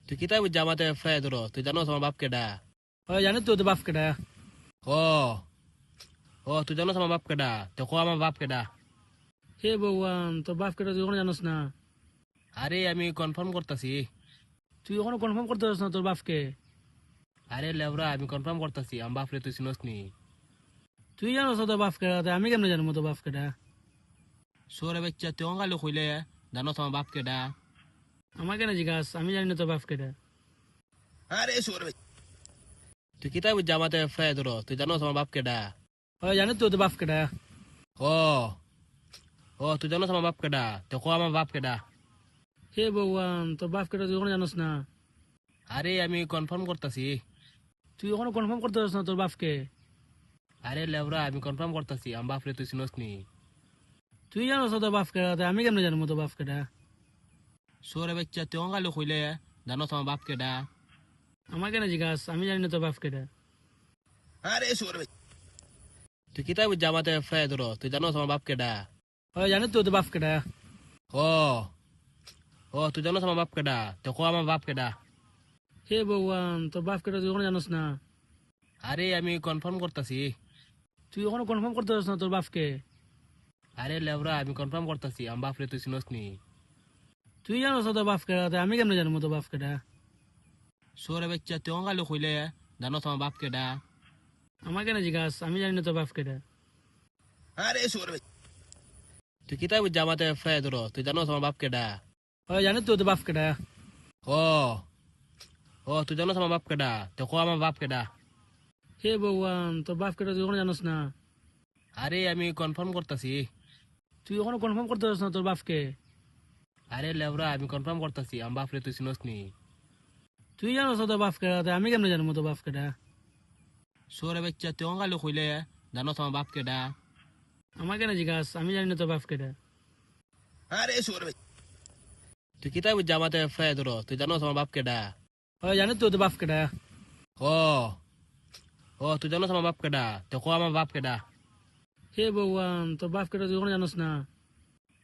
তুই কিতাব জামাতে ফ্রাই ধরো, তুই জানো আমার বাপ কেডা? ওই জানি তো বাপ কেডা। ও ও তুই জানো আমার বাপ কেডা? তো কো আমার বাপ কেডা? হে ভগবান, তোর বাপ কেডা তুই ওখানে জানোস না? আরে আমি কনফার্ম করতেছি। তুই ওখানে কনফার্ম করতে পারছ না তোর বাপকে? আরে লেবরা, আমি কনফার্ম করতেছি আমার বাপ রে তুই চিনস নি। তুই জানোস না তোর বাপ কেডা, তাই আমি কেমনে জানবো তোর বাপ কেডা? সোরে বাচ্চা তুই অঙ্গালে কইলে জানো আমার বাপ কেডা? আমাকে না জিজ্ঞাস, আমি জানি না তোর বাপ কেডা। আরে সোরে তুই কিতাব জামাতে ফ্রাই ধরো, তুই জানো আমার বাপ কেডা? ওই জানি তো বাপ কেডা। ও ও তুই জানো আমার বাপ কেডা? তো কো আমার বাপ কেডা? হে ভগবান, তোর বাপ কেডা তুই ওখানে জানোস না? আরে আমি কনফার্ম করতেছি। তুই ওখানে কনফার্ম করতে পারছ না তোর বাপকে? আরে লেবরা, আমি কনফার্ম করতেছি আমার বাপ রে তুই চিনস নি। তুই জানোস না তোর বাপ কেডা, তাই আমি কেমনে জানবো তোর বাপ কেডা? সোরে বাচ্চা তুই অঙ্গালে কইলে জানো আমার বাপ কেডা? আমাকে না জিজ্ঞাস, আমি জানি না তোর বাপ কেডা। আরে সোরে তুই কিতাব জামাতে ফ্রাই ধরো, তুই জানো আমার বাপ কেডা? ওই জানি তো বাপ কেডা। ও ও তুই জানো আমার বাপ কেডা? তো কো আমার বাপ কেডা? হে ভগবান, তোর বাপ কেডা তুই ওখানে জানোস না? আরে আমি কনফার্ম করতেছি। তুই ওখানে কনফার্ম করতে পারছ না তোর বাপকে? আরে লেবরা, আমি কনফার্ম করতেছি আমার বাপ রে তুই চিনস নি। তুই জানোস না তোর বাপ কেডা, তাই আমি কেমনে জানবো তোর বাপ কেডা? সোরে বাচ্চা তুই অঙ্গালে কইলে জানো আমার বাপ কেডা? আমাকে না জিজ্ঞাস, আমি জানি না তোর বাপ কেডা। আরে সোরে তুই কিতাব জামাতে ফ্রাই ধরো, তুই জানো আমার বাপ কেডা? ওই জানি তো বাপ কেডা। ও ও তুই জানো আমার বাপ কেডা? তো কো আমার বাপ কেডা? হে ভগবান, তোর বাপ কেডা তুই ওখানে জানোস না? আরে আমি কনফার্ম করতেছি। তুই ওখানে কনফার্ম করতে পারছ না তোর বাপকে? আরে লেবরা, আমি কনফার্ম করতেছি আমার বাপ রে তুই চিনস নি। তুই জানোস না তোর বাপ কেডা, তাই আমি কেমনে জানবো তোর বাপ কেডা? সোরে বাচ্চা তুই অঙ্গালে কইলে জানো আমার বাপ কেডা? আমাকে না জিজ্ঞাস, আমি জানি না তোর বাপ কেডা। আরে সোরে তুই কিতাব জামাতে ফ্রাই ধরো, তুই জানো আমার বাপ কেডা? ওই জানি তো বাপ কেডা। ও ও তুই জানো আমার বাপ কেডা? তো কো আমার বাপ কেডা? হে ভগবান, তোর বাপ কেডা তুই ওখানে জানোস না?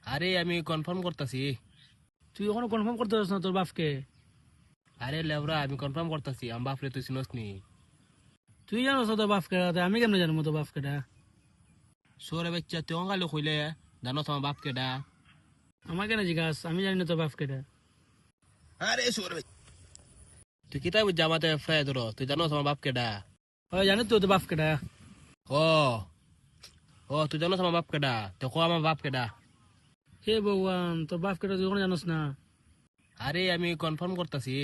আরে আমি কনফার্ম করতেছি। তুই ওখানে কনফার্ম করতে পারছ না তোর বাপকে? আরে লেবরা, আমি কনফার্ম করতেছি আমার বাপ রে তুই চিনস নি। তুই জানোস না তোর বাপ কেডা, তাই আমি কেমনে জানবো তোর বাপ কেডা? সোরে বাচ্চা তুই অঙ্গালে কইলে জানো আমার বাপ কেডা? আমাকে না জিজ্ঞাস, আমি জানি না তোর বাপ কেডা। আরে সোরে তুই কিতাব জামাতে ফ্রাই ধরো, তুই জানো আমার বাপ কেডা? ওই জানি তো বাপ কেডা। ও ও তুই জানো আমার বাপ কেডা? তো কো আমার বাপ কেডা? হে ভগবান, তোর বাপ কেডা তুই ওখানে জানোস না? আরে আমি কনফার্ম করতেছি।